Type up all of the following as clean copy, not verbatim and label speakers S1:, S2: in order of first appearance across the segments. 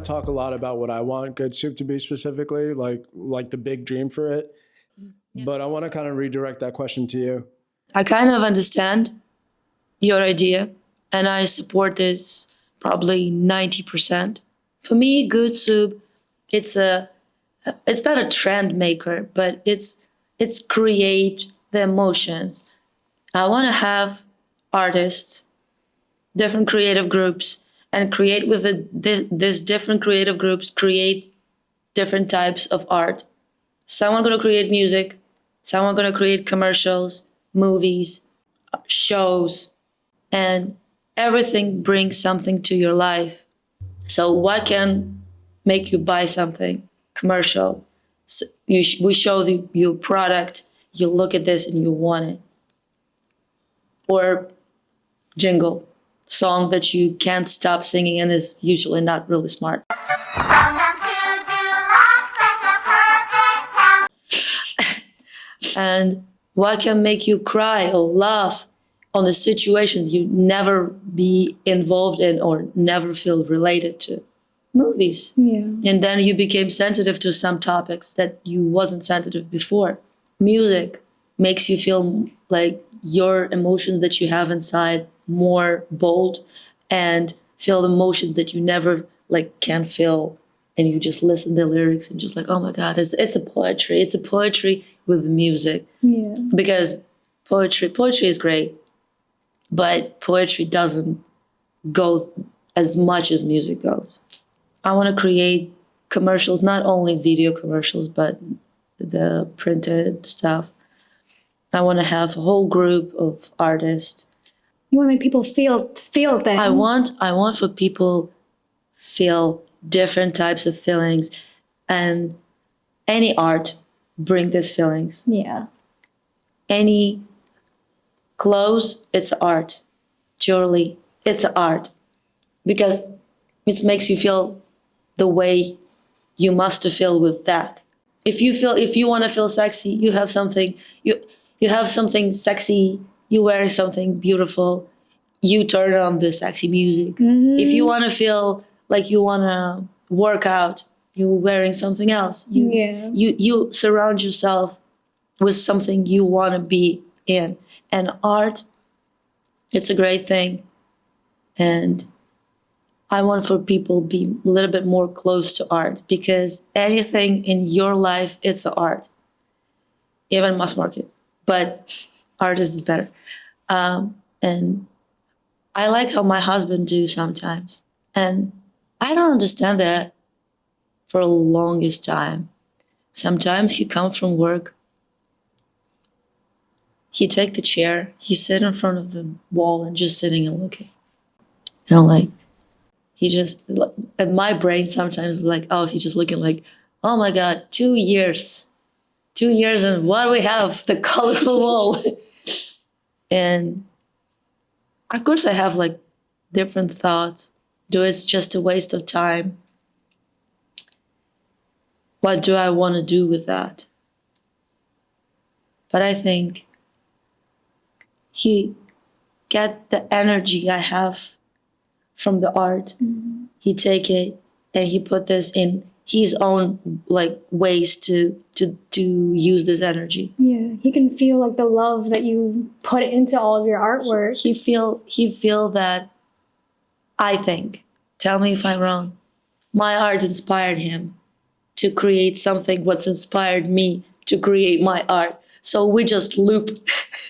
S1: talk a lot about what I want good soup to be specifically, like the big dream for it. Yeah. But I want to kind of redirect that question to you.
S2: I kind of understand your idea, and I support this probably 90%. For me, good soup, it's not a trend maker, but it's create the emotions. I want to have artists, different creative groups, and create with these different creative groups, create different types of art. Someone going to create music, someone going to create commercials, movies, shows, and everything brings something to your life. So what can make you buy something? Commercial. So we show you product, you look at this and you want it. Or jingle. Song that you can't stop singing and is usually not really smart.
S3: Welcome to Dulac, such a perfect town.
S2: And what can make you cry or laugh on a situation you never be involved in or never feel related to? Movies.
S4: Yeah.
S2: And then you became sensitive to some topics that you wasn't sensitive before. Music makes you feel like your emotions that you have inside more bold and feel emotions that you never can feel, and you just listen to the lyrics and just like, oh my God, it's a poetry. It's a poetry with music.
S4: Yeah.
S2: Because poetry is great, but poetry doesn't go as much as music goes. I want to create commercials, not only video commercials, but the printed stuff. I want to have a whole group of artists.
S4: You want to make people feel things.
S2: I want for people feel different types of feelings, and any art bring these feelings.
S4: Yeah.
S2: Any clothes, it's art. Jewelry, it's art, because it makes you feel the way you must feel with that. If you want to feel sexy, you have something sexy. You wear something beautiful, you turn on the sexy music. Mm-hmm. If you want to feel like you want to work out, you're wearing something else. You surround yourself with something you want to be in. And art, it's a great thing. And I want for people to be a little bit more close to art, because anything in your life, it's art. Even mass market. But artist is better. And I like how my husband do sometimes. And I don't understand that for the longest time. Sometimes he come from work. He take the chair. He sit in front of the wall and just sitting and looking. And he just, and my brain sometimes he's just looking like, oh my God, 2 years. 2 years and what do we have? The colorful wall. And of course I have different thoughts. Do it's just a waste of time? What do I want to do with that? But I think he get the energy I have from the art. Mm-hmm. He take it and he put this in his own ways to use this energy.
S4: Yeah, he can feel the love that you put into all of your artwork.
S2: He feel that. I think. Tell me if I'm wrong. My art inspired him to create something. What's inspired me to create my art. So we just loop.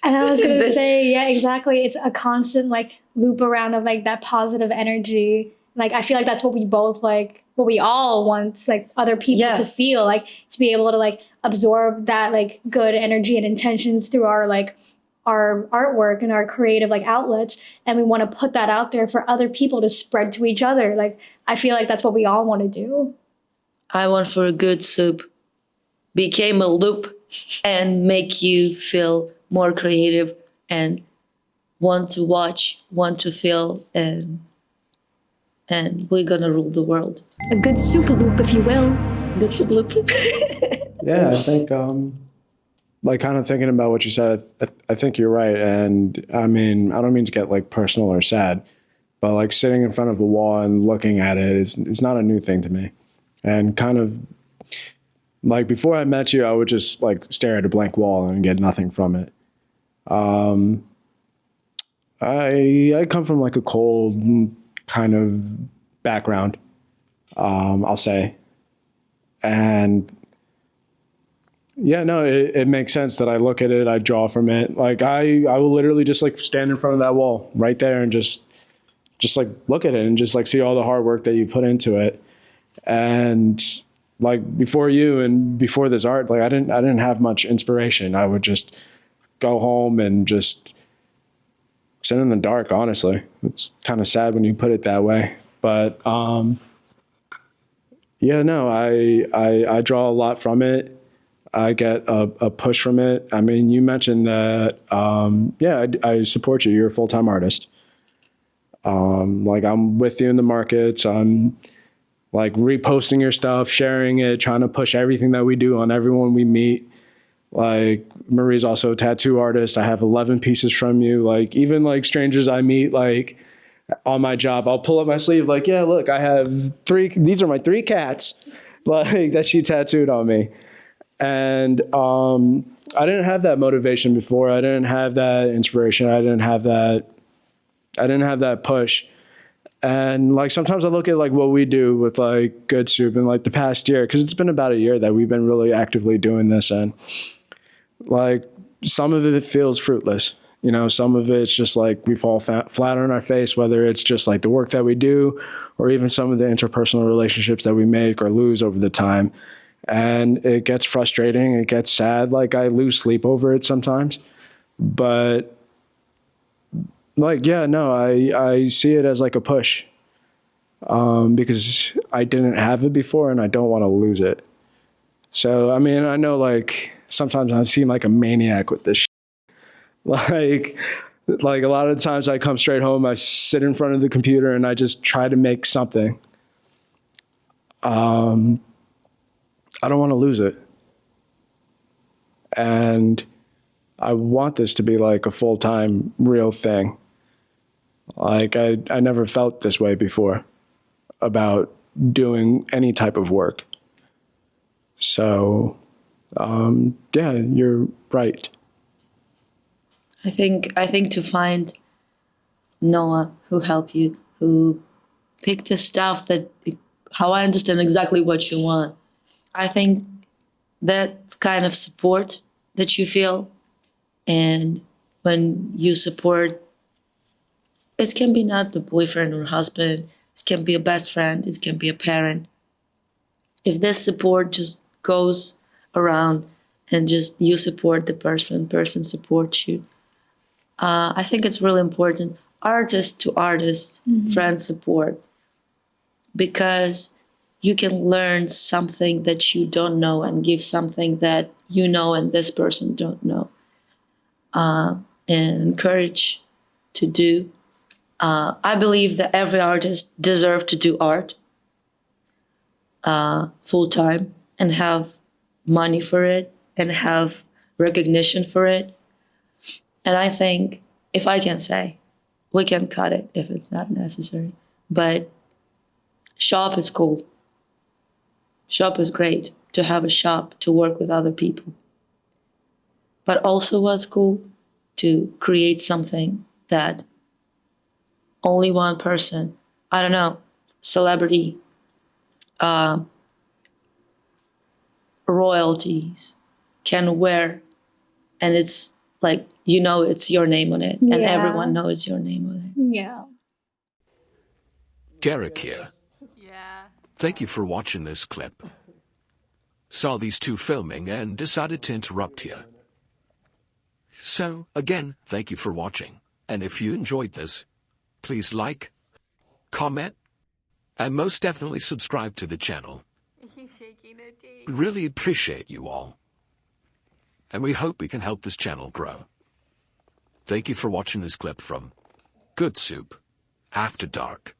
S4: And I was gonna say, yeah, exactly. It's a constant loop around of that positive energy. I feel that's what we both what we all want other people to feel, to be able to absorb that good energy and intentions through our our artwork and our creative outlets, and we want to put that out there for other people to spread to each other. I feel that's what we all want to do.
S2: I want for a good soup became a loop and make you feel more creative and want to watch, want to feel, and we're gonna rule the world.
S4: A good soup loop, if you will.
S2: Good soup loop.
S1: Yeah, I think, kind of thinking about what you said, I think you're right. And I mean, I don't mean to get personal or sad, but like sitting in front of a wall and looking at it is not a new thing to me. And kind of like before I met you, I would just like stare at a blank wall and get nothing from it. I come from like a cold kind of background, I'll say. And yeah, no, it makes sense that I look at it, I draw from it. Like I will literally just like stand in front of that wall right there and just like look at it and just like see all the hard work that you put into it. And like before you and before this art, like I didn't have much inspiration. I would just go home and just sit in the dark, honestly. It's kind of sad when you put it that way. But yeah, no, I draw a lot from it. I get a push from it. I mean, you mentioned that, yeah, I support you. You're a full-time artist. Like I'm with you in the markets. I'm like reposting your stuff, sharing it, trying to push everything that we do on everyone we meet. Like Marie's also a tattoo artist. I have 11 pieces from you. Like even like strangers I meet, like on my job, I'll pull up my sleeve. Like, yeah, look, I have 3, these are my 3 cats like that she tattooed on me. And I didn't have that motivation before. I didn't have that inspiration. I didn't have that push. And like sometimes I look at like what we do with like Good Soup in like the past year, because it's been about a year that we've been really actively doing this, and like some of it feels fruitless. You know, some of it's just like we fall flat on our face, whether it's just like the work that we do or even some of the interpersonal relationships that we make or lose over the time. And it gets frustrating. It gets sad. Like I lose sleep over it sometimes. But like, yeah, no, I see it as like a push because I didn't have it before and I don't want to lose it. So, I mean, I know like sometimes I seem like a maniac with this shit. Like a lot of times I come straight home, I sit in front of the computer and I just try to make something. I don't want to lose it. And I want this to be like a full-time real thing. Like I never felt this way before about doing any type of work. So, yeah, you're right.
S2: I think to find Noah who help you, who pick the stuff that, how I understand exactly what you want. I think that's kind of support that you feel. And when you support, it can be not the boyfriend or husband, it can be a best friend, it can be a parent. If this support just goes around and just you support the person supports you, I think it's really important. Artist to artist, friend support, because you can learn something that you don't know and give something that you know and this person don't know. And encourage to do. I believe that every artist deserves to do art full time and have money for it and have recognition for it. And I think, if I can say, we can cut it if it's not necessary. But shop is cool. Shop is great to have a shop, to work with other people. But also what's cool, to create something that only one person, I don't know, celebrity, royalties can wear, and it's like, you know, it's your name on it, and everyone knows your name on it.
S4: Yeah.
S5: Garik here. Thank you for watching this clip. Saw these two filming and decided to interrupt here. So, again, thank you for watching. And if you enjoyed this, please like, comment, and most definitely subscribe to the channel. We really appreciate you all. And we hope we can help this channel grow. Thank you for watching this clip from Good Soup After Dark.